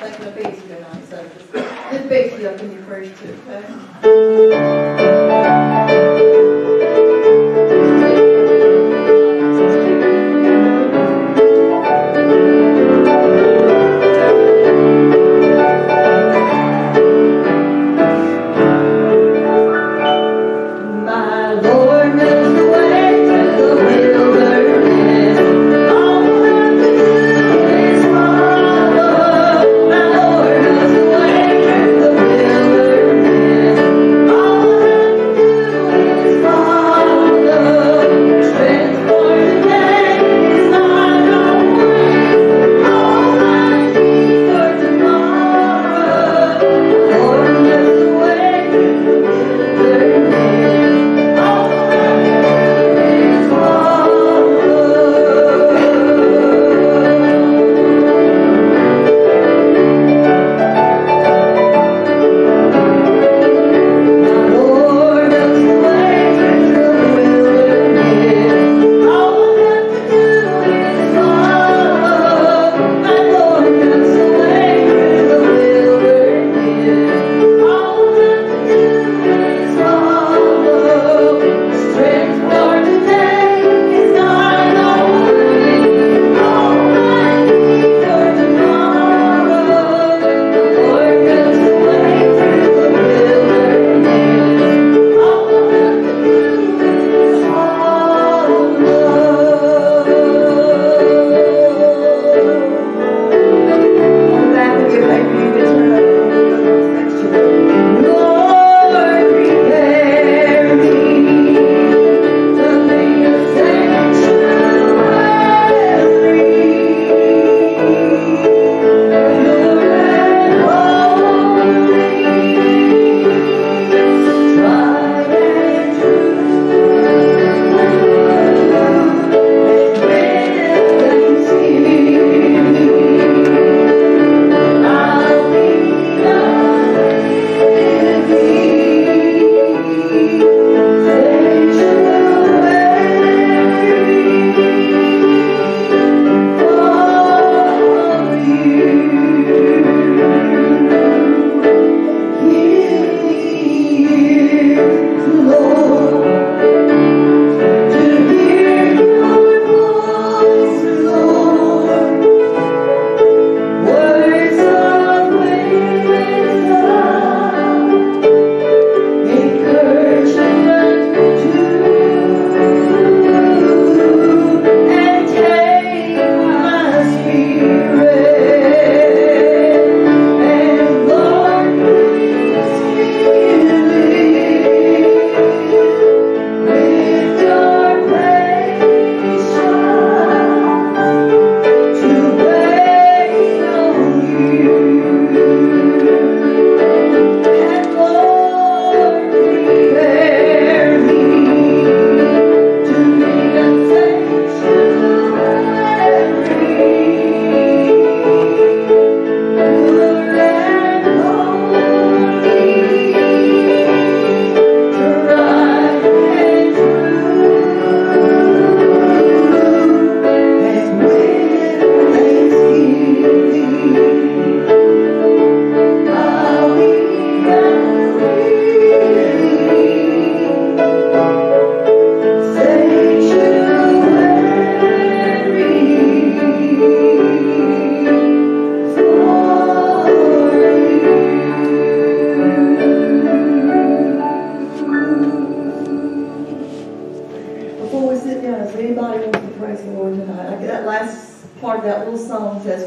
thinking of Betsy tonight, so just lift Betsy up in your prayers too, okay?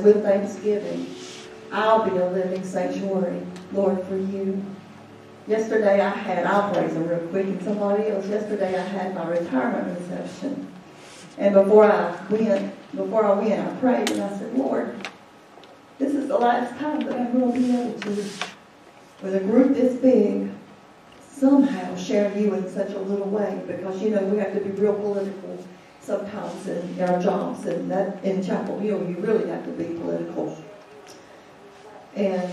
With thanksgiving, I'll be a living sanctuary, Lord, for you. Yesterday I'll praise them real quick, and somebody else. Yesterday I had my retirement reception. And before I went, I prayed and I said, Lord, this is the last time that I'm going to be able to, with a group this big, somehow share you in such a little way, because, you know, we have to be real political sometimes in our jobs, and that in Chapel Hill you really have to be political. And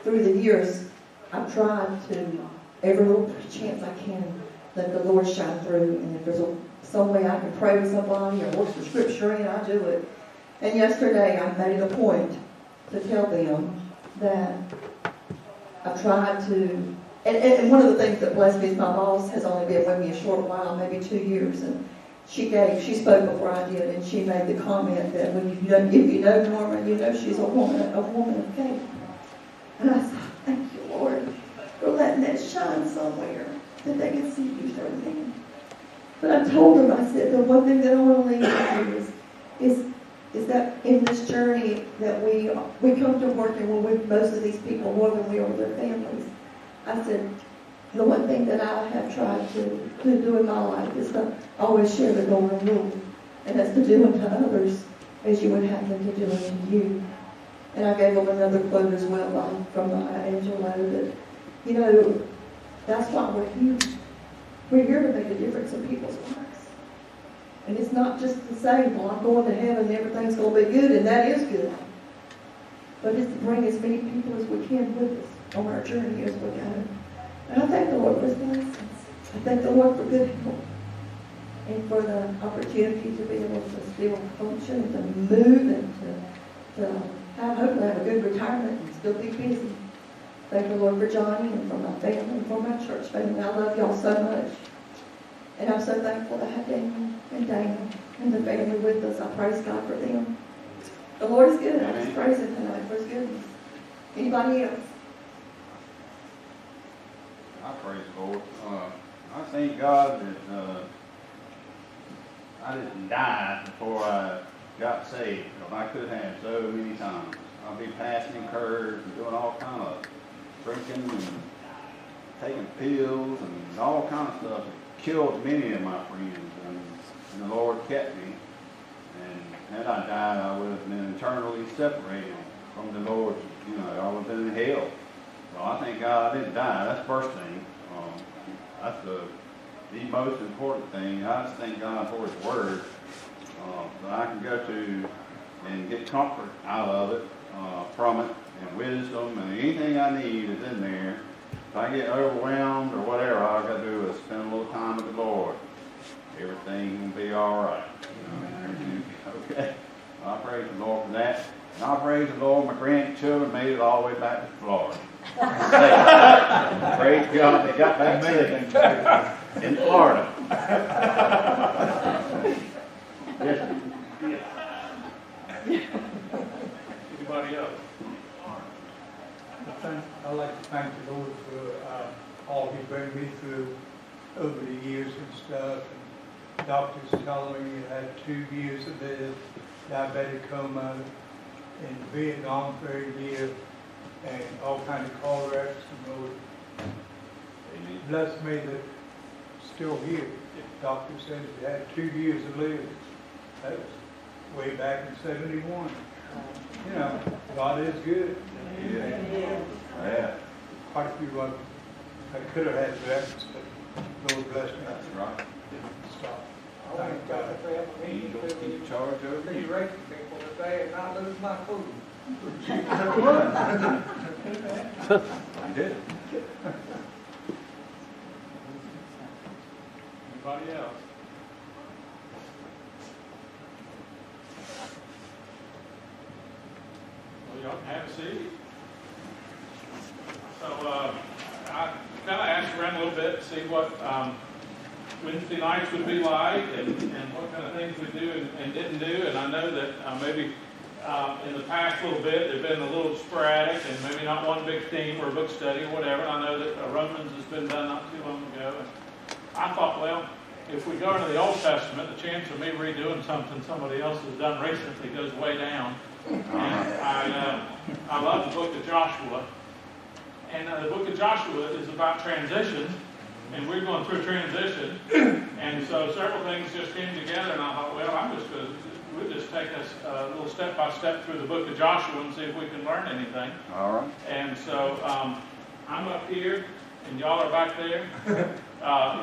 through the years I've tried to, every little chance I can, let the Lord shine through, and if there's some way I can pray with somebody or work the scripture in, I do it. And yesterday I made it a point to tell them that I tried to, and one of the things that blessed me is my boss has only been with me a short while, maybe 2 years, and she spoke before I did, and she made the comment that when if you know Norma, you know she's a woman of faith. And I said, thank you, Lord, for letting that shine somewhere, that they can see you through me. But I told them, I said, the one thing that I want to leave with you is that in this journey that we come to working with most of these people more than we are with their families. I said, the one thing that I have tried to do in my life is to always share the golden rule, and that's to do unto others as you would have them to do unto you. And I gave them another quote as well from Angelo that, you know, that's why we're here. We're here to make a difference in people's lives. And it's not just to say, well, I'm going to heaven and everything's going to be good, and that is good. But it's to bring as many people as we can with us on our journey as we go. And I thank the Lord for His blessings. I thank the Lord for good health and for the opportunity to be able to still function and to move and to hopefully have a good retirement and still be busy. Thank the Lord for Johnny and for my family and for my church family. I love y'all so much. And I'm so thankful to have Daniel and Dana and the family with us. I praise God for them. The Lord is good. I just praise Him tonight for His goodness. Anybody else? I praise the Lord. I thank God that I didn't die before I got saved, because I could have so many times. I'll be passing curves and doing all kind of drinking and taking pills and all kind of stuff. It killed many of my friends, and the Lord kept me. And had I died, I would have been eternally separated from the Lord. You know, I would have been in hell. So I thank God I didn't die. That's the first thing. That's the most important thing. I just thank God for His Word that I can go to and get comfort out of it, from it, and wisdom, and anything I need is in there. If I get overwhelmed or whatever, all I got to do is spend a little time with the Lord. Everything will be all right. Okay? I praise the Lord for that. And I praise the Lord, my grandchildren made it all the way back to Florida. Praise God, they got back safe in Florida. Yes. Anybody else? I'd like to thank the Lord for all He's brought me through over the years and stuff. And doctors telling me I had 2 years of this diabetic coma, in Vietnam for a year, and all kinds of car wrecks. And Lord bless me that I'm still here. The doctor said I had 2 years to live. That was way back in '71. You know, God is good. Yeah. Quite a few of them I could have had breakfast, but Lord bless me. That's right. Didn't stop. Thank God for helping me Angels keep charge over be you. racing people today and not lose my food. I did. Anybody else? Well, y'all can have a seat. So I kind of asked around a little bit to see what Wednesday nights would be like and what kind of things we do and didn't do. And I know that maybe in the past little bit they've been a little sporadic and maybe not one big theme or a book study or whatever. And I know that Romans has been done not too long ago. And I thought, well, if we go into the Old Testament, the chance of me redoing something somebody else has done recently goes way down. And I love the book of Joshua. And the book of Joshua is about transition. And we're going through transition. And so several things just came together. And I thought, well, we'll just take us a little step by step through the book of Joshua and see if we can learn anything. All right. And so I'm up here and y'all are back there.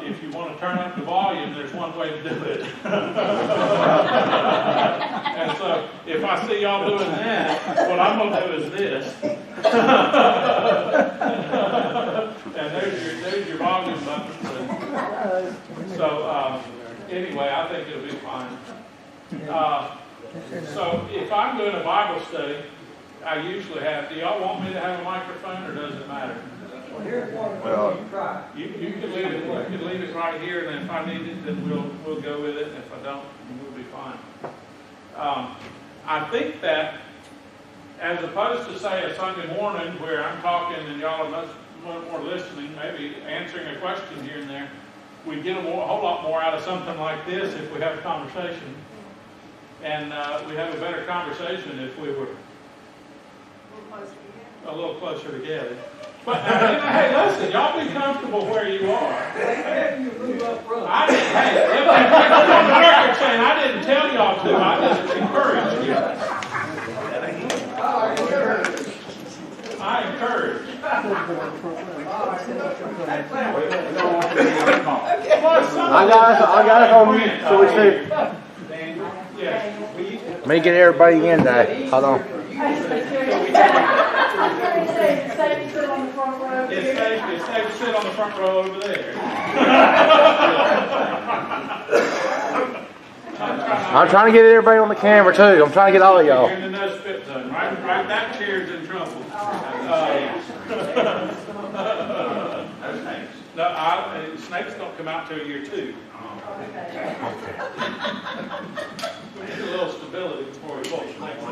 If you want to turn up the volume, there's one way to do it. And so if I see y'all doing that, what I'm going to do is this. And there's your volume button. So anyway, I think it'll be fine. So if I'm doing a Bible study, I usually have. Do y'all want me to have a microphone, or does it matter? Well, here's one, Well, you try. You can leave it right here, and if I need it, then we'll go with it, and if I don't, we'll be fine. I think that, as opposed to say a Sunday morning where I'm talking and y'all are much more listening, maybe answering a question here and there, we get a whole lot more out of something like this if we have a conversation, and we have a better conversation if we were a little closer together. But hey, listen, y'all be comfortable where you are. Hey, you move up front. I didn't, hey, I'm on the record saying I didn't tell y'all to. I just encouraged you. I encourage. I got it on mute so we see. Yes. Let me get everybody in there. Hold on. It's safe to sit on the front row over there. I'm trying to get everybody on the camera too. I'm trying to get all of y'all. You're in the no spit zone, right? Right, that chair's in trouble. No, snakes don't come out till year 2. We need a little stability before we pull snakes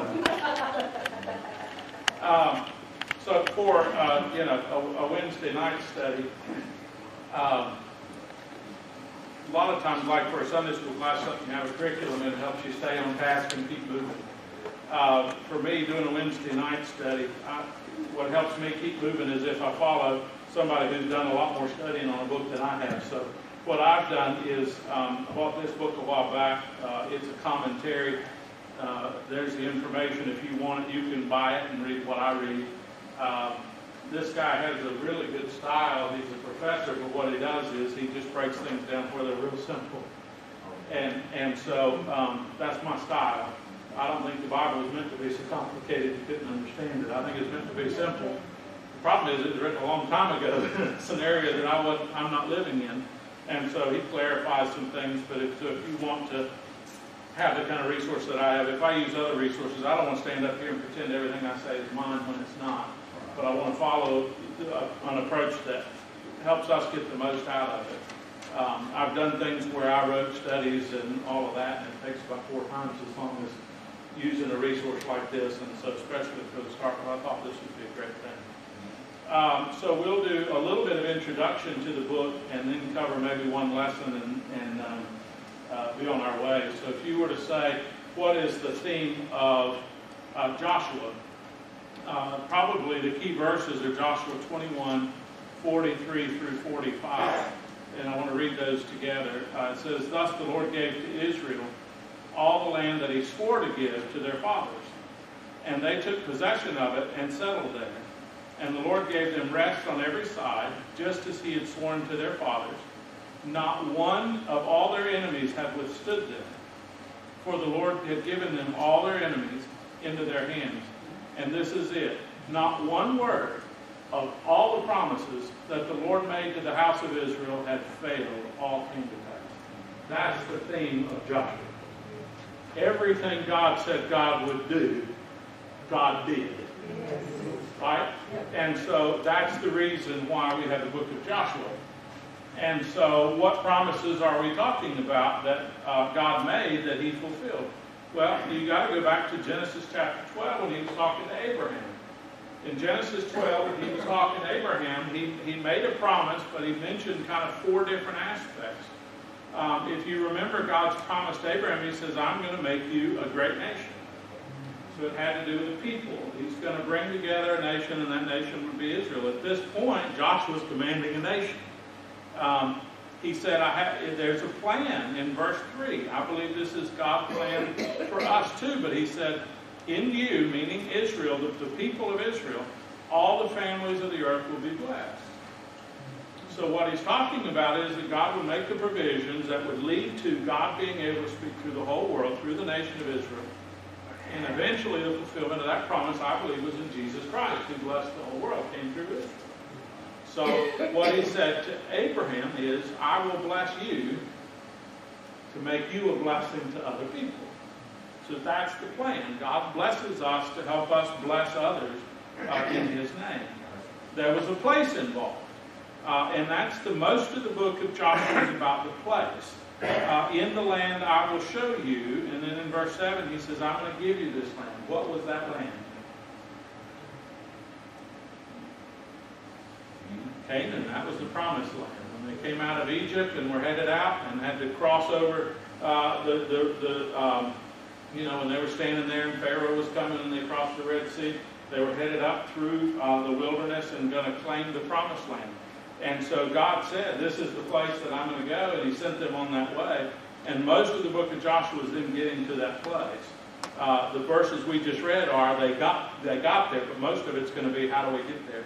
out. So for a Wednesday night study, a lot of times, like for a Sunday school class, you have a curriculum and it helps you stay on task and keep moving. For me, doing a Wednesday night study, what helps me keep moving is if I follow somebody who's done a lot more studying on a book than I have. So what I've done is I bought this book a while back. It's a commentary. There's the information. If you want it, you can buy it and read what I read. This guy has a really good style. He's a professor, but what he does is he just breaks things down where they're real simple. And so that's my style. I don't think the Bible is meant to be so complicated you couldn't understand it. I think it's meant to be simple. The problem is it was written a long time ago in a scenario that I'm not living in. And so he clarifies some things, but if you want to have the kind of resource that I have, if I use other resources, I don't want to stand up here and pretend everything I say is mine when it's not. But I want to follow an approach that helps us get the most out of it. I've done things where I wrote studies and all of that, and it takes about 4 times as long as using a resource like this, and so especially for the start, I thought this would be a great thing. So we'll do a little bit of introduction to the book and then cover maybe one lesson and be on our way. So if you were to say, what is the theme of Joshua? Probably the key verses are Joshua 21, 43 through 45. And I want to read those together. It says, "Thus the Lord gave to Israel all the land that he swore to give to their fathers. And they took possession of it and settled there. And the Lord gave them rest on every side, just as he had sworn to their fathers. Not one of all their enemies had withstood them. For the Lord had given them all their enemies into their hands. And this is it. Not one word of all the promises that the Lord made to the house of Israel had failed. All came to pass." That's the theme of Joshua. Everything God said God would do, God did. Right? And so that's the reason why we have the book of Joshua. And so what promises are we talking about that God made that he fulfilled? Well, you got to go back to Genesis chapter 12 when he was talking to Abraham. In Genesis 12, when he was talking to Abraham, he made a promise, but he mentioned kind of 4 different aspects. If you remember God's promise to Abraham, he says, "I'm going to make you a great nation." So it had to do with people. He's going to bring together a nation, and that nation would be Israel. At this point, Joshua's commanding a nation. He said, there's a plan in verse 3. I believe this is God's plan for us too. But he said, in you, meaning Israel, the people of Israel, all the families of the earth will be blessed. So what he's talking about is that God would make the provisions that would lead to God being able to speak through the whole world, through the nation of Israel. And eventually the fulfillment of that promise, I believe, was in Jesus Christ, who blessed the whole world, came through Israel. So what he said to Abraham is, I will bless you to make you a blessing to other people. So that's the plan. God blesses us to help us bless others in His name. There was a place involved. And that's the most of the book of Joshua is about the place. In the land I will show you. And then in verse 7 he says, I'm going to give you this land. What was that land? Canaan. That was the promised land. When they came out of Egypt and were headed out and had to cross over when they were standing there and Pharaoh was coming and they crossed the Red Sea, they were headed up through the wilderness and going to claim the promised land. And so God said, this is the place that I'm going to go, and He sent them on that way. And most of the book of Joshua is them getting to that place. The verses we just read are they got there, but most of it's going to be how do we get there.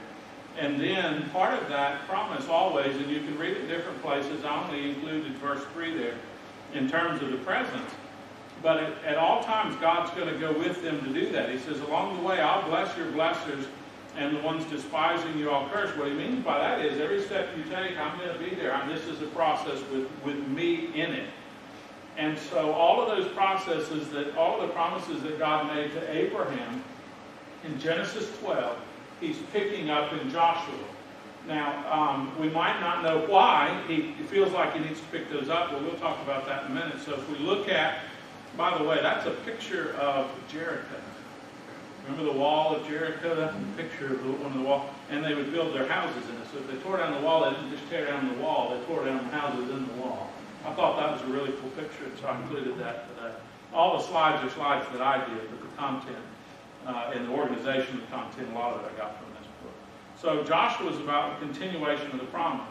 And then part of that promise always, and you can read it different places, I only included verse 3 there in terms of the presence. But at all times, God's going to go with them to do that. He says, along the way, I'll bless your blessers, and the ones despising you I'll curse. What He means by that is every step you take, I'm going to be there. This is a process with me in it. And so all of those processes, all of the promises that God made to Abraham in Genesis 12, He's picking up in Joshua. Now, we might not know why He feels like He needs to pick those up, but we'll talk about that in a minute. So if we look at, by the way, that's a picture of Jericho. Remember the wall of Jericho? That's a picture of one of the walls. And they would build their houses in it. So if they tore down the wall, they didn't just tear down the wall. They tore down the houses in the wall. I thought that was a really cool picture, so I included that today. All the slides are slides that I did, but the content and the organization of the content, a lot of it I got from this book. So Joshua is about the continuation of the promise.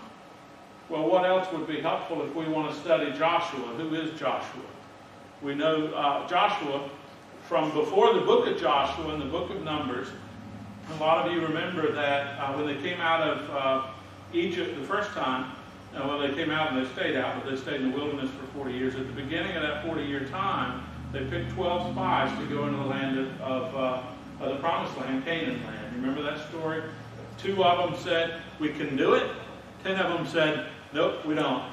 Well, what else would be helpful if we want to study Joshua? Who is Joshua? We know Joshua from before the book of Joshua and the book of Numbers. A lot of you remember that when they came out of Egypt the first time, they came out and they stayed out, but they stayed in the wilderness for 40 years. At the beginning of that 40-year time, they picked 12 spies to go into the land of the promised land, Canaan land. Remember that story? 2 of them said, we can do it. 10 of them said, nope, we don't.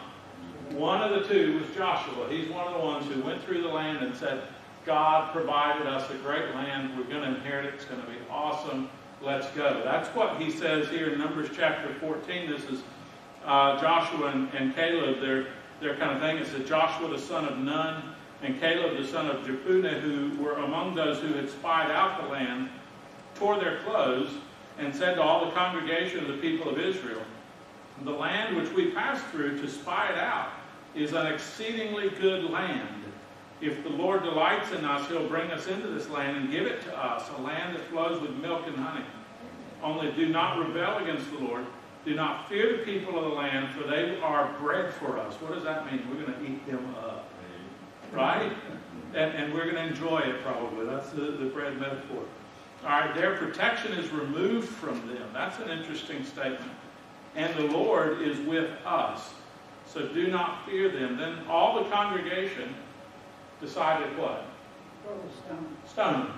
One of the 2 was Joshua. He's one of the ones who went through the land and said, God provided us a great land. We're going to inherit it. It's going to be awesome. Let's go. That's what he says here in Numbers chapter 14. This is Joshua and Caleb, their kind of thing. It says Joshua the son of Nun and Caleb the son of Jephunneh, who were among those who had spied out the land, tore their clothes and said to all the congregation of the people of Israel, the land which we passed through to spy it out is an exceedingly good land. If the Lord delights in us, He'll bring us into this land and give it to us, a land that flows with milk and honey. Only do not rebel against the Lord. Do not fear the people of the land, for they are bread for us. What does that mean? We're going to eat them up. Right? And we're going to enjoy it probably. That's the bread metaphor. All right, their protection is removed from them. That's an interesting statement. And the Lord is with us. So do not fear them. Then all the congregation decided what? Stone.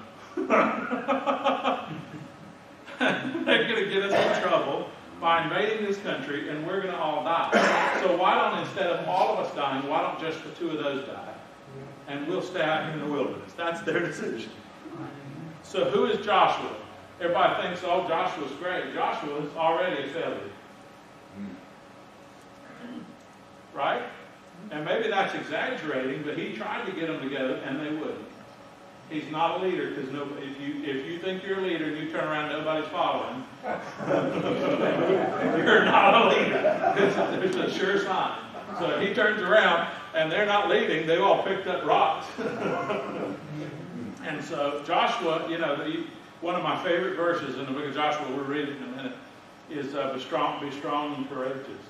They're going to get us in trouble by invading this country, and we're going to all die. So why don't, instead of all of us dying, why don't just the 2 of those die? And we'll stay out here in the wilderness. That's their decision. So who is Joshua? Everybody thinks, oh, Joshua's great. Joshua is already a failure. Right? And maybe that's exaggerating, but he tried to get them to go, and they wouldn't. He's not a leader, because if you think you're a leader and you turn around and nobody's following, you're not a leader. There's a sure sign. So if he turns around and they're not leading, they've all picked up rocks. And so Joshua, one of my favorite verses in the book of Joshua, we'll read it in a minute, is be strong and courageous.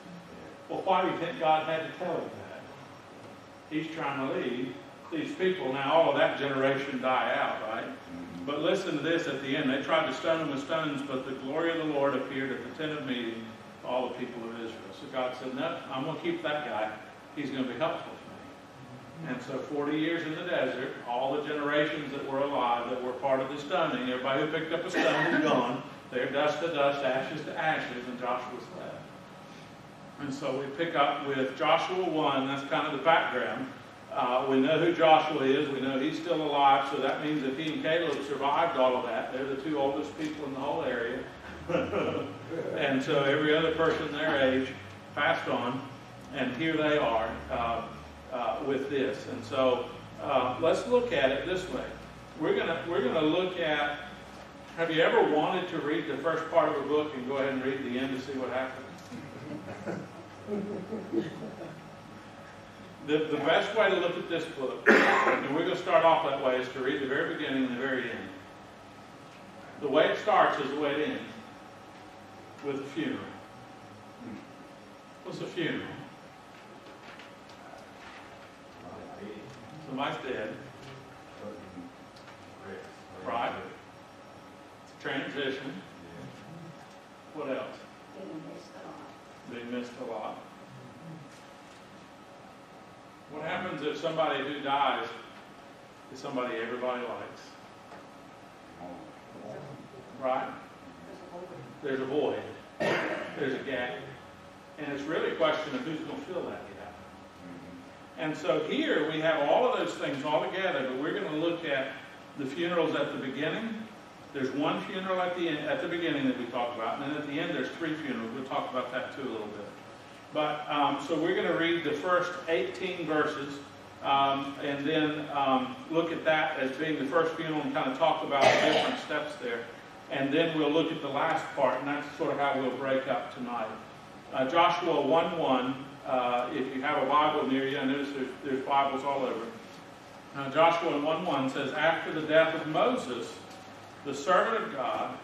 Well, why do you think God had to tell him that? He's trying to lead these people. Now, all of that generation die out, right? But listen to this at the end. They tried to stone him with stones, but the glory of the Lord appeared at the tent of meeting to all the people of Israel. So God said, no, I'm going to keep that guy. He's going to be helpful to me. And so 40 years in the desert, all the generations that were alive that were part of the stoning, everybody who picked up a stone is gone. They're dust to dust, ashes to ashes, and Joshua's left. And so we pick up with Joshua 1. That's kind of the background. We know who Joshua is. We know he's still alive. So that means if he and Caleb survived all of that, they're the two oldest people in the whole area. And so every other person their age passed on. And here they are with this. And so let's look at it this way. We're gonna look at. Have you ever wanted to read the first part of a book and go ahead and read the end to see what happens? The best way to look at this book, and we're going to start off that way, is to read the very beginning and the very end. The way it starts is the way it ends, with a funeral. What's a funeral? Somebody's dead. Right. Transition. What else? Being missed a lot. What happens if somebody who dies is somebody everybody likes? Right? There's a void. There's a gap. And it's really a question of who's going to fill that gap. And so here we have all of those things all together, but we're going to look at the funerals at the beginning. There's one funeral at the end, at the beginning that we talk about, and then at the end there's 3 funerals. We'll talk about that too a little bit. But so we're going to read the first 18 verses, and then look at that as being the first funeral and kind of talk about the different steps there. And then we'll look at the last part, and that's sort of how we'll break up tonight. Joshua 1:1. If you have a Bible near you, I notice there's Bibles all over. Joshua 1:1 says, after the death of Moses, the servant of God,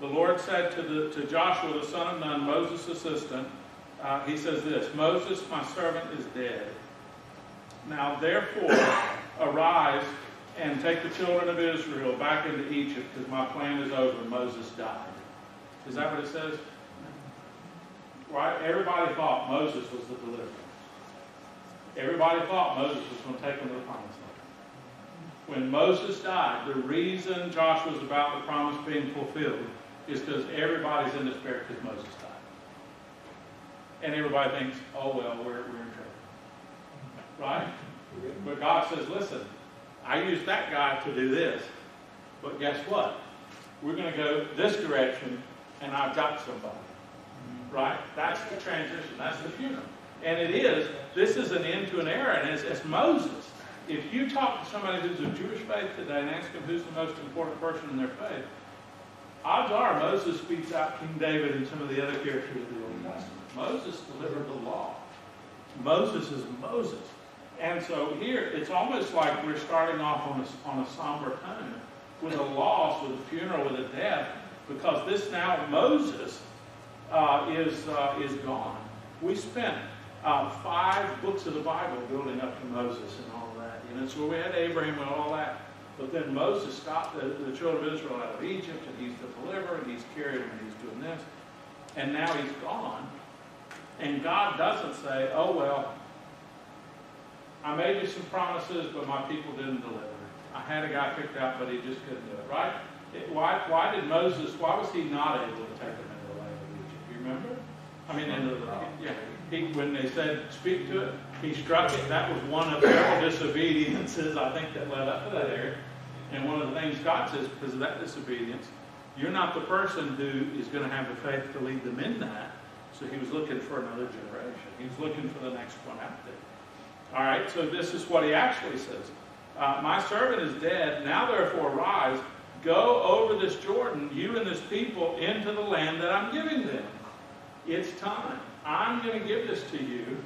the Lord said to Joshua, the son of Nun, Moses' assistant, he says this, Moses, my servant, is dead. Now therefore, arise and take the children of Israel back into Egypt, because my plan is over. Moses died. Is that what it says? Right? Everybody thought Moses was the deliverer. Everybody thought Moses was going to take them to the promised land. When Moses died, the reason Joshua's about the promise being fulfilled is because everybody's in despair because Moses died. And everybody thinks, oh well, we're in trouble. Right? But God says, listen, I used that guy to do this. But guess what? We're going to go this direction, and I've got somebody. Right? That's the transition. That's the funeral. And it is, this is an end to an era, and it's Moses. If you talk to somebody who's of Jewish faith today and ask them who's the most important person in their faith, odds are Moses beats out King David and some of the other characters of the Old Testament. Moses delivered the law. Moses is Moses. And so here, it's almost like we're starting off on a somber tone with a loss, with a funeral, with a death, because this now Moses is gone. We spent 5 books of the Bible building up to Moses and all of that. You know, so we had Abraham and all that. But then Moses stopped the children of Israel out of Egypt, and he's the deliverer, and he's carried them, and he's doing this. And now he's gone. And God doesn't say, oh, well, I made you some promises, but my people didn't deliver. I had a guy picked out, but he just couldn't do it, right? Why did Moses, why was he not able to take them into the land of Egypt? You remember? I mean, when they said, speak to it, he struck it. That was one of several disobediences, I think, that led up to that area. And one of the things God says, because of that disobedience, you're not the person who is going to have the faith to lead them in that. So he was looking for another generation. He was looking for the next one out there. All right, so this is what he actually says. My servant is dead. Now therefore arise, go over this Jordan, you and this people, into the land that I'm giving them. It's time. I'm going to give this to you.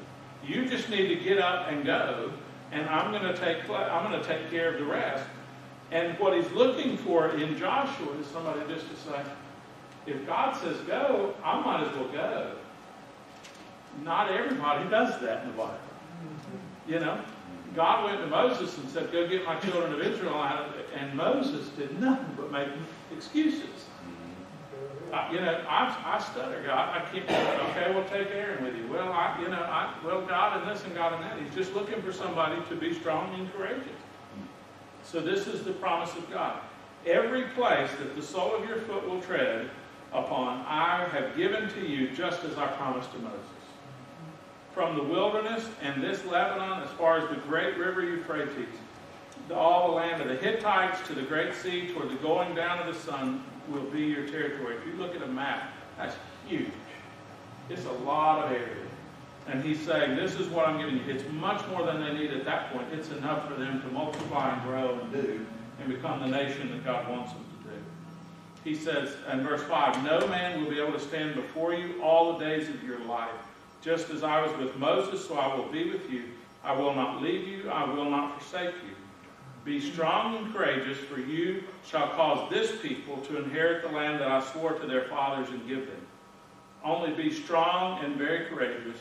You just need to get up and go, and I'm going to take care of the rest. And what he's looking for in Joshua is somebody just to say, if God says go, I might as well go. Not everybody does that in the Bible. You know, God went to Moses and said, go get my children of Israel out of it. And Moses did nothing but make excuses. I stutter, God. I can't. Okay, we'll take Aaron with you. Well, God and this and God and that. He's just looking for somebody to be strong and courageous. So this is the promise of God. Every place that the sole of your foot will tread upon, I have given to you, just as I promised to Moses. from the wilderness and this Lebanon, as far as the great river Euphrates, all the land of the Hittites to the great sea, toward the going down of the sun, will be your territory. If you look at a map, that's huge. It's a lot of area. And he's saying, this is what I'm giving you. It's much more than they need at that point. It's enough for them to multiply and grow and do and become the nation that God wants them to do. He says in verse 5, no man will be able to stand before you all the days of your life. Just as I was with Moses, so I will be with you. I will not leave you. I will not forsake you. Be strong and courageous, for you shall cause this people to inherit the land that I swore to their fathers and give them. Only be strong and very courageous,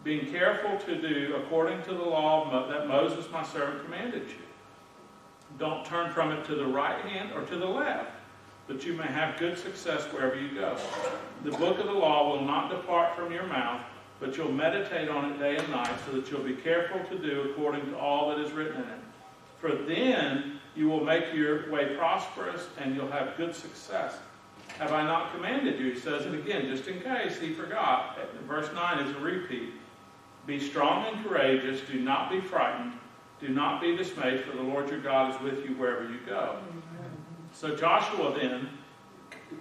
being careful to do according to the law that Moses my servant commanded you. Don't turn from it to the right hand or to the left, that you may have good success wherever you go. The book of the law will not depart from your mouth, but you'll meditate on it day and night, so that you'll be careful to do according to all that is written in it. For then you will make your way prosperous, and you'll have good success. Have I not commanded you? He says it again, just in case he forgot. Verse 9 is a repeat. Be strong and courageous. Do not be frightened. Do not be dismayed, for the Lord your God is with you wherever you go. So Joshua then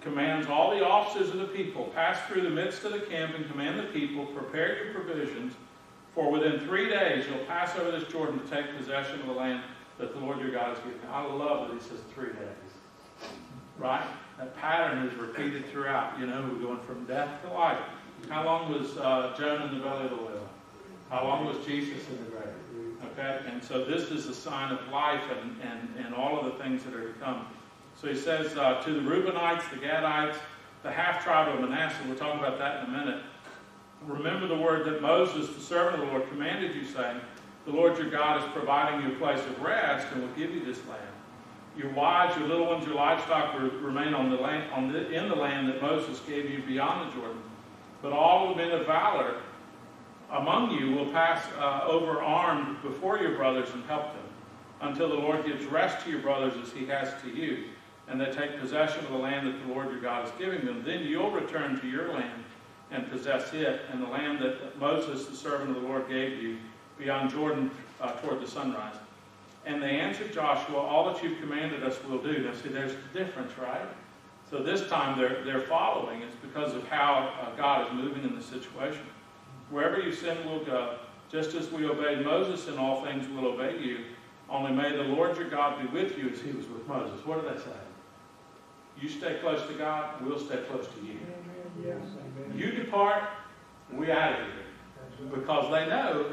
commands all the officers of the people, pass through the midst of the camp and command the people, prepare your provisions, for within 3 days you'll pass over this Jordan to take possession of the land that the Lord your God has given you. I love that he says 3 days. Right? That pattern is repeated throughout. You know, we're going from death to life. How long was Jonah in the belly of the whale? How long was Jesus in the grave? Okay? And so this is a sign of life and all of the things that are to come. So he says to the Reubenites, the Gadites, the half-tribe of Manasseh, we'll talk about that in a minute. Remember the word that Moses, the servant of the Lord, commanded you, saying, the Lord your God is providing you a place of rest and will give you this land. Your wives, your little ones, your livestock will remain on the land, in the land that Moses gave you beyond the Jordan. But all the men of valor among you will pass over armed before your brothers and help them, until the Lord gives rest to your brothers as he has to you, and they take possession of the land that the Lord your God is giving them. Then you'll return to your land and possess it, and the land that Moses, the servant of the Lord, gave you beyond Jordan toward the sunrise. And they answered Joshua, all that you've commanded us we'll do. Now see, there's the difference, right? So this time they're following. It's because of how God is moving in the situation. Wherever you send, we'll go. Just as we obeyed Moses in all things, we'll obey you. Only may the Lord your God be with you as he was with Moses. What did they say? You stay close to God, we'll stay close to you. Yes. You depart, we out of here. Because they know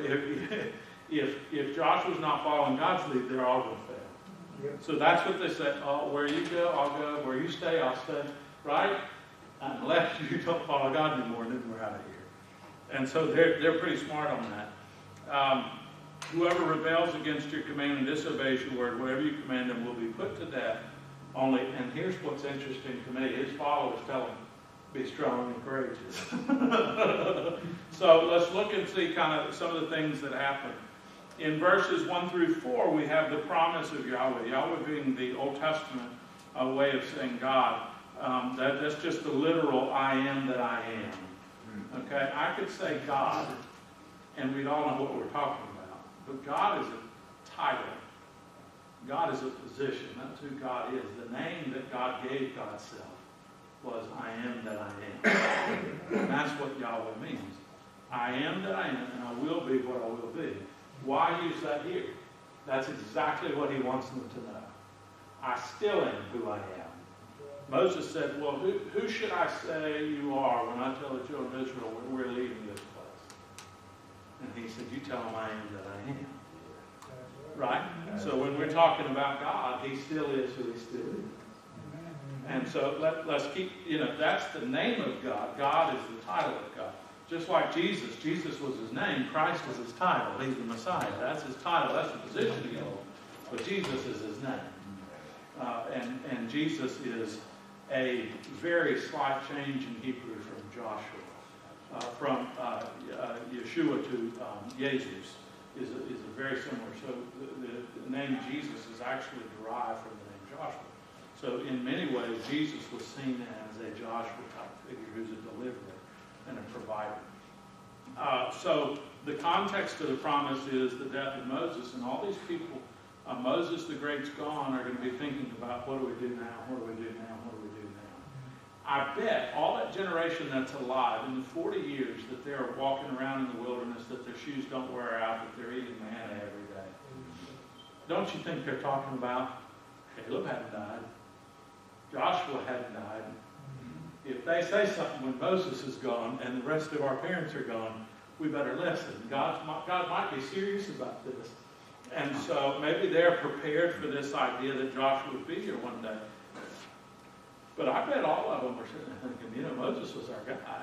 if Joshua's not following God's lead, they're all going to fail. Yep. So that's what they said. Oh, where you go, I'll go. Where you stay, I'll stay. Right? Unless you don't follow God anymore, then we're out of here. And so they're pretty smart on that. Whoever rebels against your command and disobeys your word, whatever you command them, will be put to death. Only, and here's what's interesting to me, his followers tell him, be strong and courageous. So let's look and see kind of some of the things that happen. In verses 1 through 4, we have the promise of Yahweh. Yahweh being the Old Testament way of saying God. That's just the literal I am that I am. Okay, I could say God, and we'd all know what we're talking about. But God is a title. God is a position. That's who God is. The name that God gave God's self was I am that I am. And that's what Yahweh means. I am that I am, and I will be what I will be. Why use that here? That's exactly what he wants them to know. I still am who I am. Moses said, well, who should I say you are when I tell the children of Israel we're leaving this place? And he said, you tell them I am that I am. Right? So when we're talking about God, he still is who he still is. And so let's keep, that's the name of God. God is the title of God. Just like Jesus. Jesus was his name. Christ is his title. He's the Messiah. That's his title. That's the position he holds. But Jesus is his name. And Jesus is a very slight change in Hebrew from Joshua. From Yeshua to Jesus is a very similar. So the name Jesus is actually derived from the name Joshua. So in many ways, Jesus was seen as a Joshua type figure who's a deliverer and a provider. So the context of the promise is the death of Moses, and all these people, Moses the Great's gone, are going to be thinking about, what do we do now? What do we do now? What do we do now? I bet all that generation that's alive in the 40 years that they're walking around in the wilderness, that their shoes don't wear out, that they're eating manna every day. Don't you think they're talking about, Caleb hadn't died, Joshua hadn't died. If they say something when Moses is gone and the rest of our parents are gone, we better listen. God might be serious about this. And so maybe they're prepared for this idea that Joshua would be here one day. But I bet all of them were sitting there thinking, Moses was our guy.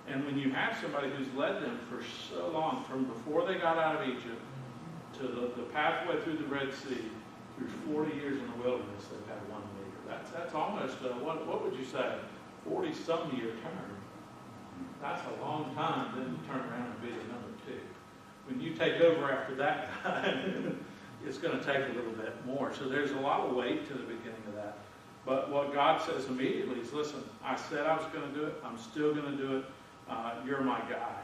And when you have somebody who's led them for so long, from before they got out of Egypt to the pathway through the Red Sea, through 40 years in the wilderness, they've had one leader. That's almost, what would you say, 40-some-year term. That's a long time then to turn around and be the number two. When you take over after that guy, it's going to take a little bit more. So there's a lot of weight to the beginning of that. But what God says immediately is, listen, I said I was going to do it. I'm still going to do it. You're my guy.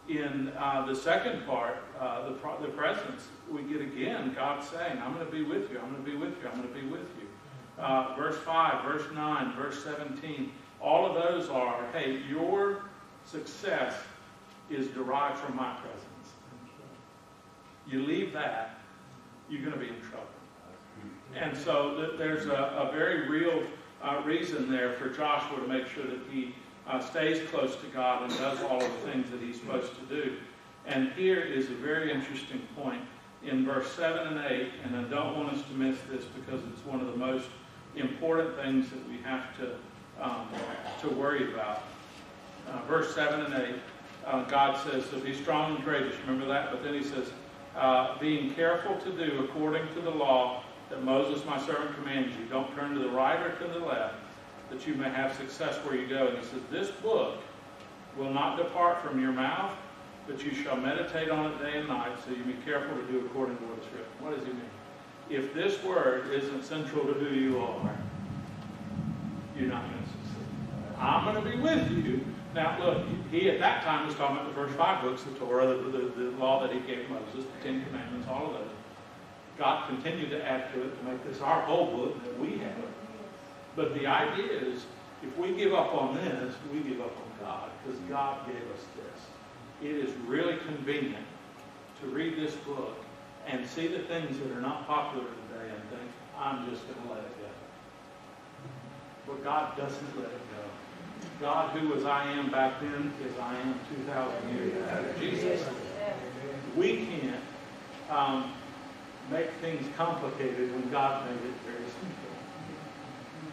In the second part, the presence, we get again God saying, I'm going to be with you. I'm going to be with you. I'm going to be with you. Verse 5, verse 9, verse 17, all of those are, hey, your success is derived from my presence. You leave that, you're going to be in trouble. And so there's a very real reason there for Joshua to make sure that he stays close to God and does all of the things that he's supposed to do. And here is a very interesting point in verse 7 and 8, and I don't want us to miss this because it's one of the most important things that we have to worry about. Verse 7 and 8, God says, so be strong and courageous. Remember that? But then he says, being careful to do according to the law that Moses my servant commands you. Don't turn to the right or to the left, that you may have success where you go. And he says, this book will not depart from your mouth, but you shall meditate on it day and night, so you be careful to do according to what is written. What does he mean? If this word isn't central to who you are, you're not going to succeed. I'm going to be with you. Now, look, he at that time was talking about the first 5 books, the Torah, the law that he gave Moses, the 10 Commandments, all of those. God continued to add to it to make this our whole book that we have. But the idea is, if we give up on this, we give up on God, because God gave us this. It is really convenient to read this book and see the things that are not popular today and think, I'm just going to let it go. But God doesn't let it go. God, who was I am back then, is I am 2,000 years after Jesus. We can't make things complicated when God made it very simple.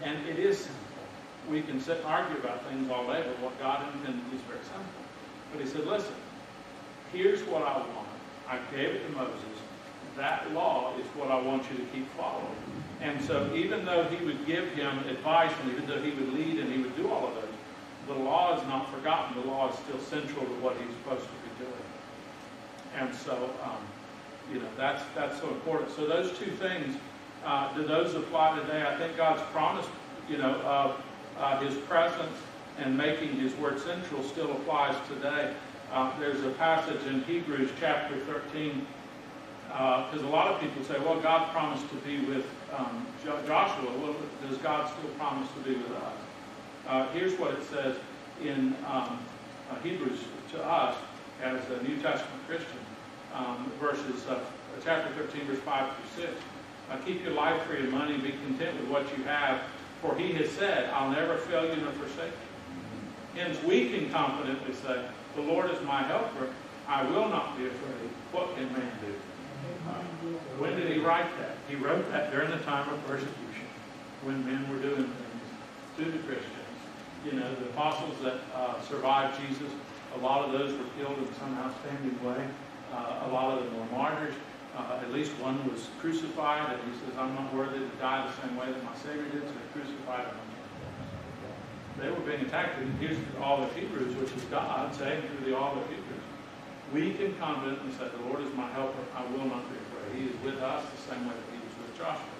And it is simple. We can sit and argue about things all day, but what God intended is very simple. But he said, listen, here's what I want. I gave it to Moses. That law is what I want you to keep following. And so even though he would give him advice, and even though he would lead and he would do all of those, the law is not forgotten. The law is still central to what he's supposed to be doing. And so, that's so important. So those two things, do those apply today? I think God's promise, of his presence and making his word central still applies today. There's a passage in Hebrews chapter 13, because a lot of people say, well, God promised to be with Joshua. Well, does God still promise to be with us? Here's what it says in Hebrews to us as a New Testament Christian. Chapter 13, verse 5 through 6. Keep your life free and money, be content with what you have, for he has said, I'll never fail you nor forsake you. Hence we can confidently say, the Lord is my helper, I will not be afraid. What can man do? When did he write that? He wrote that during the time of persecution, when men were doing things to the Christians. The apostles that survived Jesus, a lot of those were killed in some outstanding way. A lot of them were martyrs. At least one was crucified, and he says, I'm not worthy to die the same way that my Savior did, so they crucified him. They were being attacked, and here's the all of Hebrews, which is God saying through the all of Hebrews, we can confidently say, the Lord is my helper, I will not be afraid. He is with us the same way that he was with Joshua.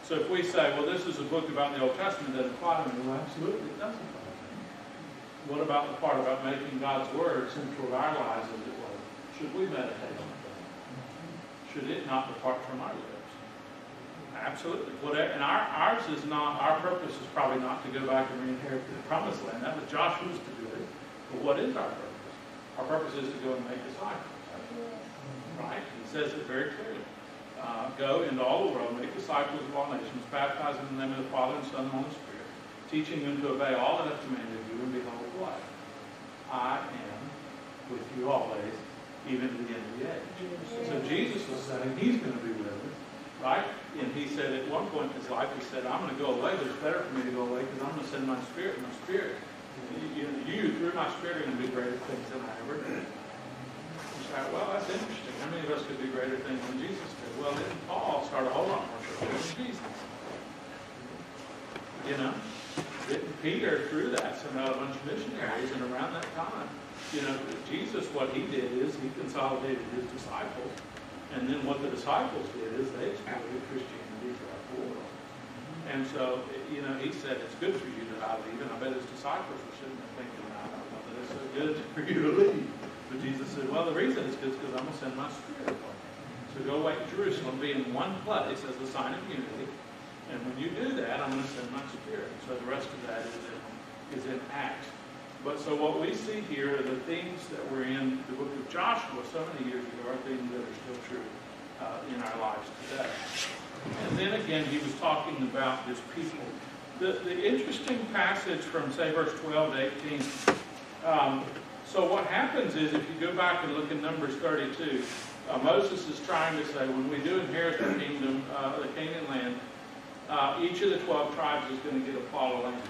So if we say, well, this is a book about the Old Testament that applies to me, well, absolutely, it does apply to me. What about the part about making God's word central to our lives as it was should we meditate on it? Should it not depart from our lips? Absolutely. Whatever, and ours is not, our purpose is probably not to go back and re-inherit the promised land. That was Joshua's to do it. But what is our purpose? Our purpose is to go and make disciples. Right? He says it very clearly. Go into all the world, make disciples of all nations, baptizing in the name of the Father and Son and Holy Spirit, teaching them to obey all that I've commanded you, and behold, what? I am with you always, even to the end of the age. So Jesus was saying he's going to be with us, right? And he said at one point in his life, he said, I'm going to go away, but it's better for me to go away because I'm going to send my Spirit. My Spirit, you through my Spirit, are going to do greater things than I ever did. Well, that's interesting. How many of us could do greater things than Jesus did? Well, then Paul started a whole lot more than Jesus. You know? Peter, through that, sent out a bunch of missionaries, and around that time, you know, Jesus, what he did is he consolidated his disciples, and then what the disciples did is they exported Christianity throughout the world. And so, you know, he said, it's good for you that I leave, and I bet his disciples were sitting there thinking, I don't know that it's so good for you to leave. But Jesus said, well, the reason it's good is because I'm going to send my Spirit upon you. So go away to Jerusalem, be in one place as a sign of unity. And when you do that, I'm going to send my Spirit. So the rest of that is in Acts. But so what we see here are the things that were in the book of Joshua so many years ago are things that are still true in our lives today. And then again, he was talking about this people. The interesting passage from, say, verse 12 to 18, so what happens is, if you go back and look in Numbers 32, Moses is trying to say, when we do inherit the kingdom, the Canaan land, each of the 12 tribes is going to get a plot of land.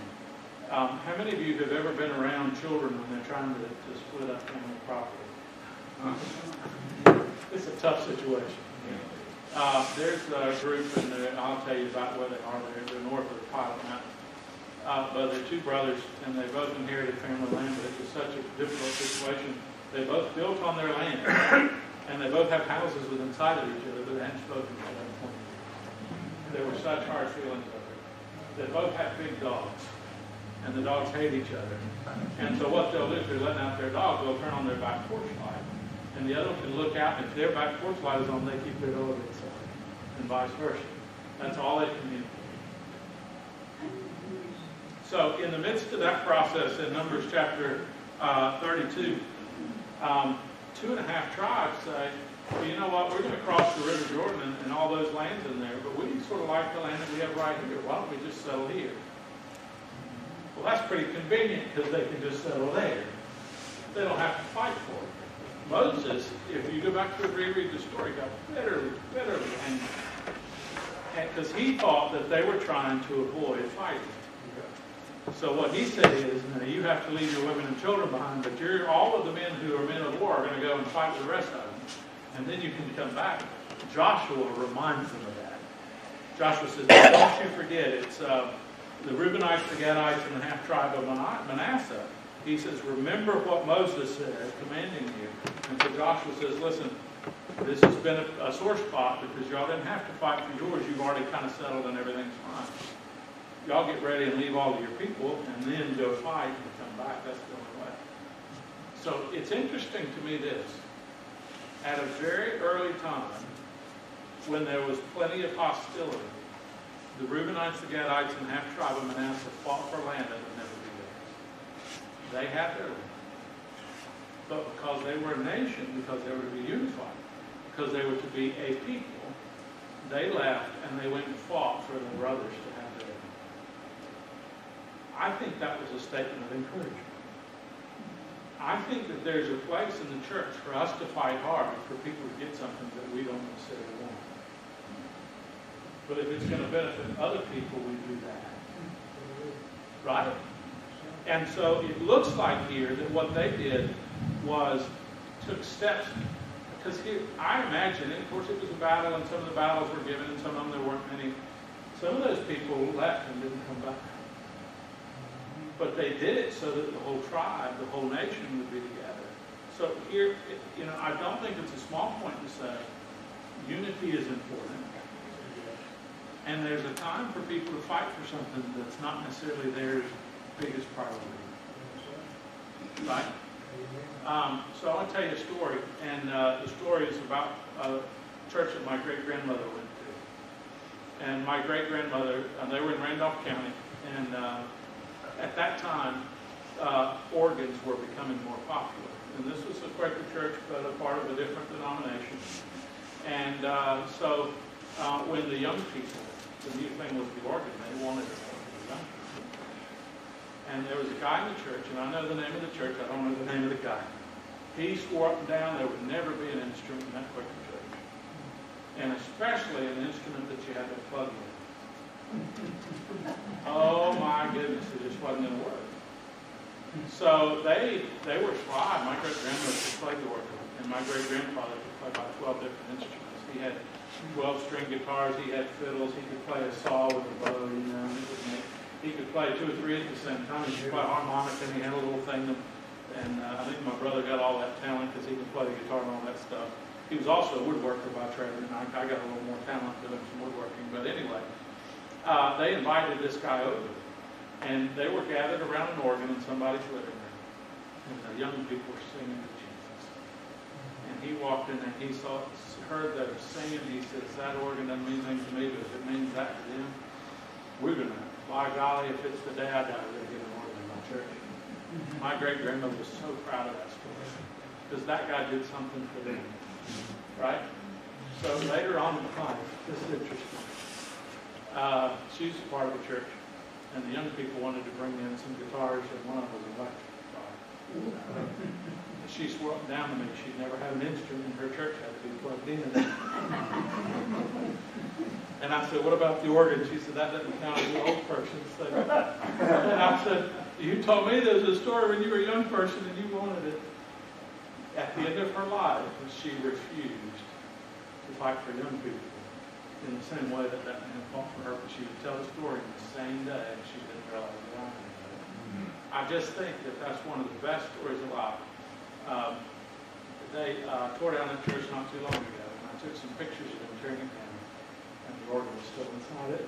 How many of you have ever been around children when they're trying to split up family property? It's a tough situation. There's a group, and I'll tell you about where they are. They're north of the Pilot Mountain. But they're two brothers, and they both inherited family land, but it was such a difficult situation. They both built on their land, and they both have houses within sight of each other, but they hadn't spoken at that point. There were such hard feelings over it. They both have big dogs, and the dogs hate each other. And so what they'll do is they're letting out their dog, they'll turn on their back porch light, and the other one can look out, and if their back porch light is on, they keep their door inside, and vice versa. That's all they communicate. So in the midst of that process, in Numbers chapter 32, 2.5 tribes say, well, you know what, we're going to cross the River Jordan and all those lands in there, but we sort of like the land that we have right here. Why don't we just settle here? Well, that's pretty convenient because they can just settle there. They don't have to fight for it. Moses, if you go back to reread the story, got bitterly angry. Because he thought that they were trying to avoid fighting. So what he said is, you have to leave your women and children behind, but all of the men who are men of war are going to go and fight with the rest of them. And then you can come back. Joshua reminds them of that. Joshua says, don't you forget, it's the Reubenites, the Gadites, and the half-tribe of Manasseh. He says, remember what Moses said, commanding you. And so Joshua says, listen, this has been a sore spot because y'all didn't have to fight for yours. You've already kind of settled and everything's fine. Y'all get ready and leave all of your people and then go fight and come back. That's the only way. So it's interesting to me this. At a very early time, when there was plenty of hostility, the Reubenites, the Gadites, and half-tribe of Manasseh fought for land that would never be theirs. They had their land. But because they were a nation, because they were to be unified, because they were to be a people, they left and they went and fought for their brothers to have their land. I think that was a statement of encouragement. I think that there's a place in the church for us to fight hard for people to get something that we don't necessarily want. But if it's going to benefit other people, we do that. Right? And so it looks like here that what they did was took steps, because here, I imagine, and of course it was a battle, and some of the battles were given, and some of them there weren't many. Some of those people left and didn't come back. But they did it so that the whole tribe, the whole nation would be together. So here, I don't think it's a small point to say unity is important. And there's a time for people to fight for something that's not necessarily their biggest priority. Right? So I want to tell you a story, and the story is about a church that my great-grandmother went to. And my great-grandmother, they were in Randolph County, and at that time, organs were becoming more popular. And this was a Quaker church, but a part of a different denomination. And so when the young people, the new thing was the organ, they wanted it for the young people. And there was a guy in the church, and I know the name of the church, I don't know the name of the guy. He swore up and down there would never be an instrument in that Quaker church. And especially an instrument that you had to plug in. Oh my goodness, it just wasn't going to work. So they were sly. My great-grandmother could play the organ, and my great-grandfather could play about 12 different instruments. He had 12-string guitars, he had fiddles, he could play a saw with a bow, you know. He could play 2 or 3 at the same time. He could play harmonica, and he had a little thing. And I think my brother got all that talent because he could play the guitar and all that stuff. He was also a woodworker by trade, and I got a little more talent doing some woodworking. But anyway, they invited this guy over, and they were gathered around an organ in somebody's living room, and the young people were singing to Jesus. And he walked in there, and he heard them singing. He says, "That organ doesn't mean anything to me, but if it means that to them, we're going to, by golly, if it's the day I die, we're going to get an organ in my church." My great-grandmother was so proud of that story because that guy did something for them, right? So later on in life, this is interesting. She's a part of the church, and the young people wanted to bring in some guitars, and one of them was an electric guitar. She swore up and down to me she'd never had an instrument in her church had to be plugged in. And I said, "What about the organ?" She said, "That doesn't count as an old person's thing." And I said, "You told me there was a story when you were a young person and you wanted it." At the end of her life, she refused to fight for young people in the same way that man fought for her, but she would tell the story the same day and she didn't realize the irony of it. I just think that that's one of the best stories alive. They tore down that church not too long ago, and I took some pictures of them tearing it down, and the organ was still inside it.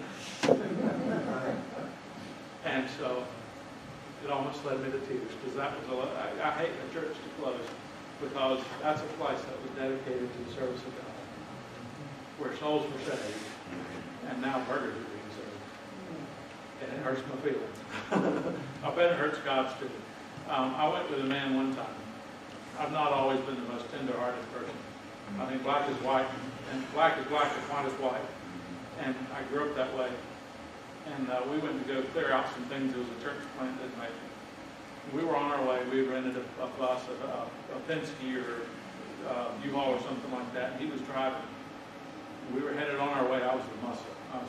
And so it almost led me to tears, because that was I hate the church to close, because that's a place that was dedicated to the service of God, where souls were saved, and now burgers are being served. And it hurts my feelings. I bet it hurts God's too. I went with a man one time. I've not always been the most tender-hearted person. I think black is white, and black is black, and white is white. And I grew up that way. And we went to go clear out some things. There was a church plant that didn't make it. We were on our way. We rented a bus, a Penske or U-Haul or something like that. And he was driving. We were headed on our way. I was the muscle. I was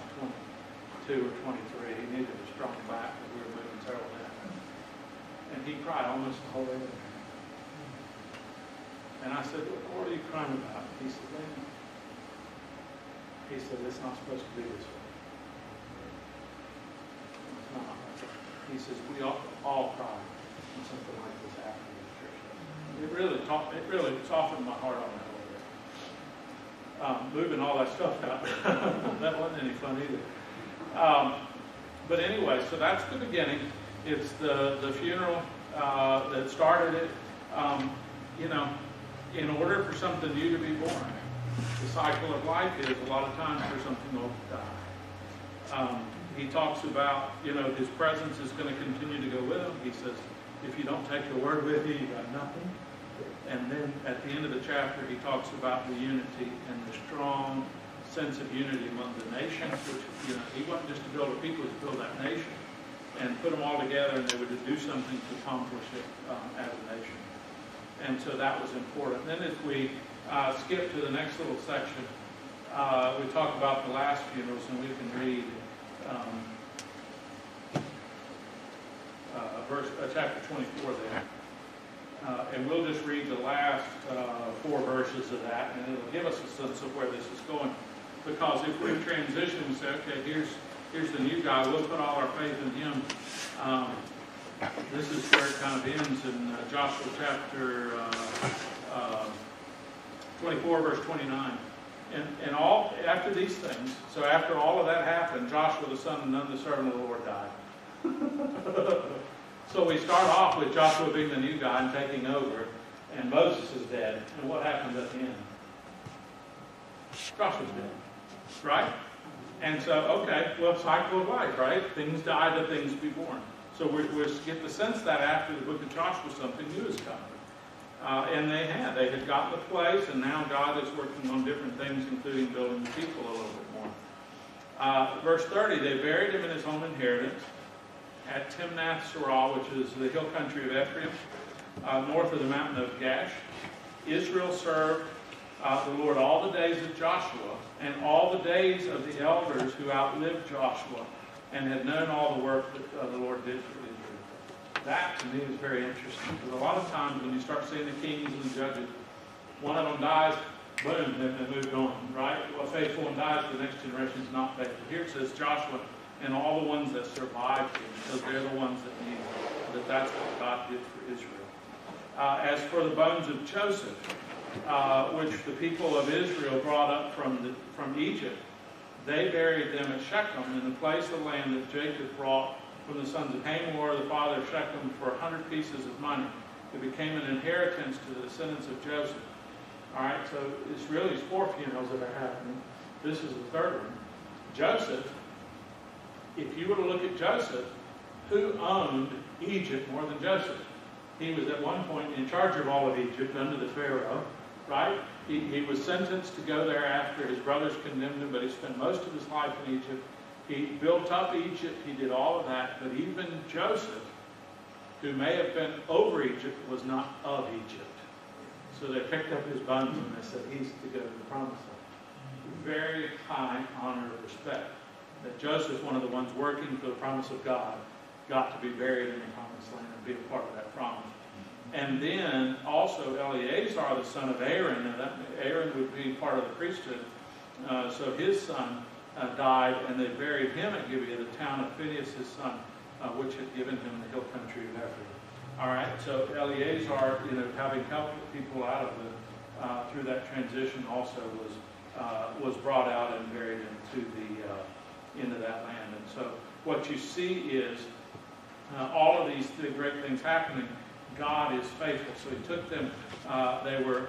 22 or 23. He needed a strong back because we were moving several miles. And he cried almost the whole way there. And I said, "What are you crying about?" He said, "Man," he said, "it's not supposed to be this way." It's not. He says, "We all cry when something like this happened in the church." It really softened my heart on that way. Moving all that stuff out, that wasn't any fun either. But anyway, so that's the beginning. It's the funeral that started it. In order for something new to be born, the cycle of life is a lot of times for something old to die. He talks about, his presence is going to continue to go with him. He says, if you don't take the word with you, you got nothing. And then at the end of the chapter, he talks about the unity and the strong sense of unity among the nations, which, he wasn't just to build a people, he build that nation and put them all together, and they would do something to accomplish it as a nation. And so that was important. Then as we skip to the next little section, we talk about the last funerals, and we can read chapter 24 there. And we'll just read the last 4 verses of that, and it'll give us a sense of where this is going. Because if we transition and say, okay, here's the new guy, we'll put all our faith in him. This is where it kind of ends in Joshua chapter 24, verse 29. And all after these things, so after all of that happened, Joshua the son of Nun, the servant of the Lord, died. So we start off with Joshua being the new guy and taking over, and Moses is dead. And what happens at the end? Joshua's dead, right? And so, okay, well, cycle of life, right? Things die that things be born. So we get the sense that after the book of Joshua, something new is coming. And they had gotten the place, and now God is working on different things, including building the people a little bit more. Verse 30, they buried him in his home inheritance at Timnath-Serah, which is the hill country of Ephraim, north of the mountain of Gash. Israel served the Lord all the days of Joshua, and all the days of the elders who outlived Joshua, and had known all the work that the Lord did for Israel. That, to me, is very interesting, because a lot of times when you start seeing the kings and the judges, one of them dies, boom, they moved on, right? Well, faithful one dies, the next generation is not faithful. Here it says Joshua and all the ones that survived him, because they're the ones that need that's what God did for Israel. As for the bones of Joseph, which the people of Israel brought up from Egypt, they buried them at Shechem in the place of land that Jacob brought from the sons of Hamor, the father of Shechem, for 100 pieces of money. It became an inheritance to the descendants of Joseph. All right, so it's really 4 funerals that are happening. This is the third one. Joseph, if you were to look at Joseph, who owned Egypt more than Joseph? He was at one point in charge of all of Egypt under the Pharaoh, right? He was sentenced to go there after his brothers condemned him, but he spent most of his life in Egypt. He built up Egypt. He did all of that. But even Joseph, who may have been over Egypt, was not of Egypt. So they picked up his bones and they said, he's to go to the promised land. Very high honor and respect. That Joseph, one of the ones working for the promise of God, got to be buried in the promised land and be a part of that promise. And then also Eleazar, the son of Aaron, and Aaron would be part of the priesthood. So his son died, and they buried him at Gibeah, the town of Phinehas, his son, which had given him the hill country of Ephraim. All right, so Eleazar, having helped people out of the through that transition, also was brought out and buried into that land. And so what you see is all of these great things happening. God is faithful. So he took them, they were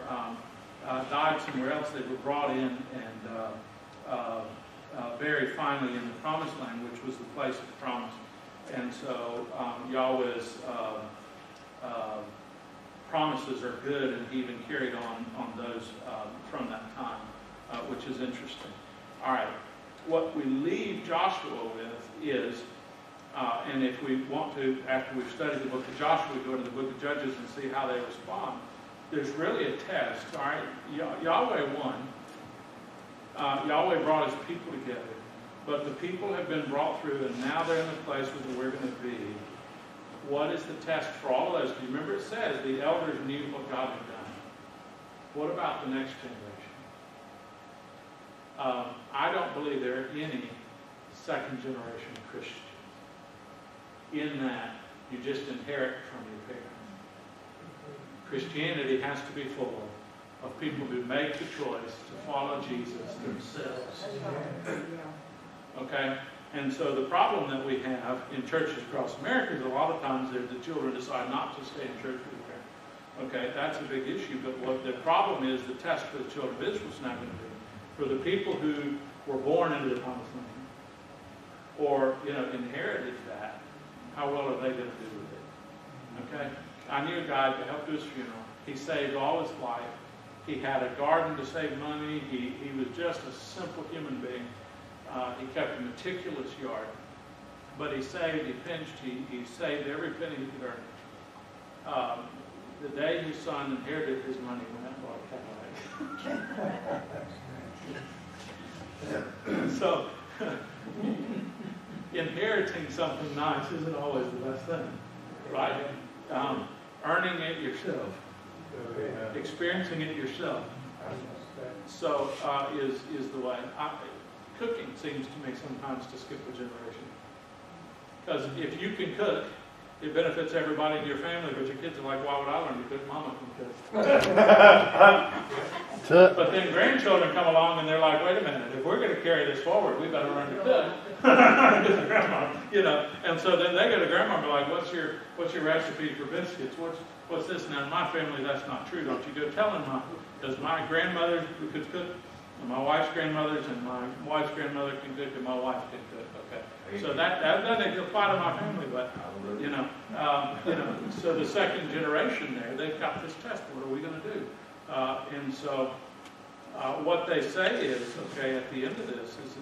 died somewhere else, they were brought in and buried finally in the promised land, which was the place of promise. And so Yahweh's promises are good, and he even carried on those from that time, which is interesting. All right, what we leave Joshua with is, and if we want to, after we've studied the book of Joshua, go to the book of Judges and see how they respond. There's really a test, all right? Yahweh won. Yahweh brought his people together. But the people have been brought through, and now they're in the place where we're going to be. What is the test for all of those? Because remember it says the elders knew what God had done. What about the next generation? I don't believe there are any second generation Christians. In that, you just inherit from your parents. Christianity has to be full of people who make the choice to follow Jesus themselves. Okay? And so the problem that we have in churches across America is a lot of times the children decide not to stay in church with their parents. Okay, that's a big issue, but what the problem is, the test for the children of Israel is not going to be. For the people who were born into the promised land, or, inherited that, how well are they going to do with it? Okay? I knew a guy that helped do his funeral. He saved all his life. He had a garden to save money. He was just a simple human being. He kept a meticulous yard. But he saved, he pinched, he saved every penny he could earn. The day his son inherited his money, when that bought a Cadillac. So, inheriting something nice isn't always the best thing, right? Earning it yourself, experiencing it yourself. So is the way. Cooking seems to me sometimes to skip a generation, because if you can cook, it benefits everybody in your family. But your kids are like, "Why would I learn to cook? Mama can cook." But then grandchildren come along and they're like, "Wait a minute! If we're going to carry this forward, we better learn to cook." Grandma, You know, and so then they go to grandma and be like, what's your recipe for biscuits? What's this? Now in my family that's not true. Don't you go telling because my grandmother could cook, and my wife's grandmothers and my wife's grandmother can cook, and my wife can cook. Okay, so that doesn't apply to my family, but you know, so the second generation there, they've got this test. What are we going to do? And so what they say is, okay, at the end of this is,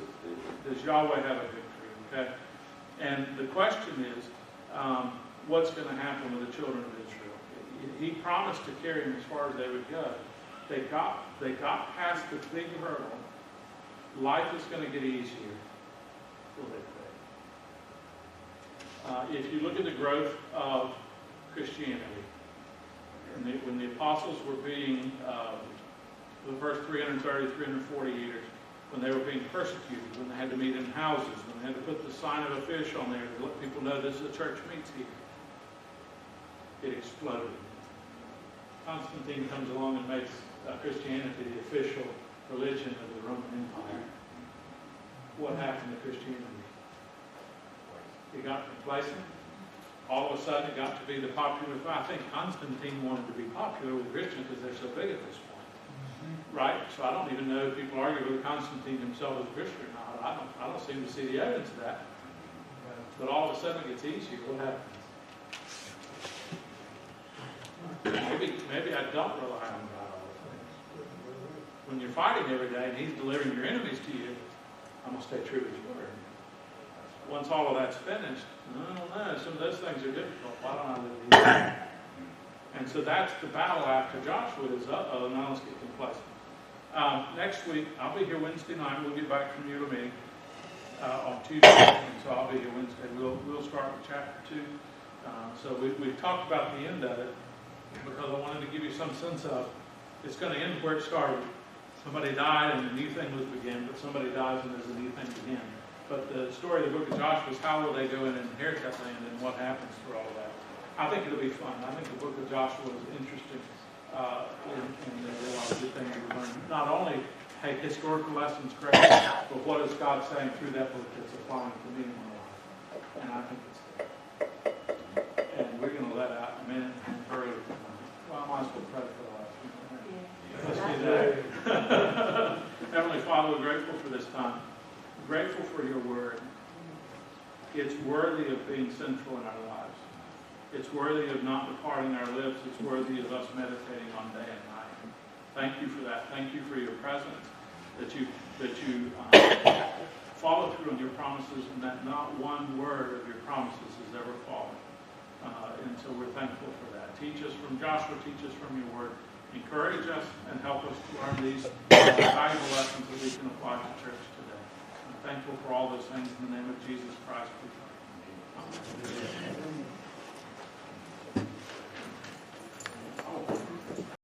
does Yahweh have a victory? Okay, and the question is, what's going to happen with the children of Israel? He promised to carry them as far as they would go. They got past the big hurdle. Life is going to get easier. Will they fail? If you look at the growth of Christianity, when the apostles were being, the first 330, 340 years, when they were being persecuted, when they had to meet in houses, when they had to put the sign of a fish on there to let people know this is a church meets here, it exploded. Constantine comes along and makes Christianity the official religion of the Roman Empire. What happened to Christianity? It got complacent. All of a sudden it got to be the popular. I think Constantine wanted to be popular with Christians because they're so big at this point. Right? So I don't even know if people argue whether Constantine himself was a Christian or not. I don't seem to see the evidence of that. But all of a sudden it gets easier. What happens? Maybe I don't rely on God all the time. When you're fighting every day and He's delivering your enemies to you, I'm going to stay true to His word. Once all of that's finished, I don't know, some of those things are difficult. Why don't I live these? And so that's the battle after Joshua is, now let's get complacent. Next week, I'll be here Wednesday night. We'll get back from you to me on Tuesday, and so I'll be here Wednesday. We'll start with chapter 2. So we've talked about the end of it because I wanted to give you some sense of it's going to end where it started. Somebody died and a new thing was begun, but somebody dies and there's a new thing begin. But the story of the book of Joshua is how will they go in and inherit that land and what happens through all of that. I think it'll be fun. I think the book of Joshua is interesting, and there's a lot of good things to learn. Not only, hey, historical lessons, great, but what is God saying through that book that's applying to me in my life? And I think it's good. And we're going to let out a minute and pray. Well, I might as well pray for the last minute. Let's do that. Heavenly Father, we're grateful for this time. We're grateful for your word. It's worthy of being central in our lives. It's worthy of not departing our lips. It's worthy of us meditating on day and night. Thank you for that. Thank you for your presence, that you follow through on your promises, and that not one word of your promises has ever fallen. And so we're thankful for that. Teach us from Joshua. Teach us from your word. Encourage us and help us to learn these valuable lessons that we can apply to church today. I'm thankful for all those things in the name of Jesus Christ. We pray. Amen.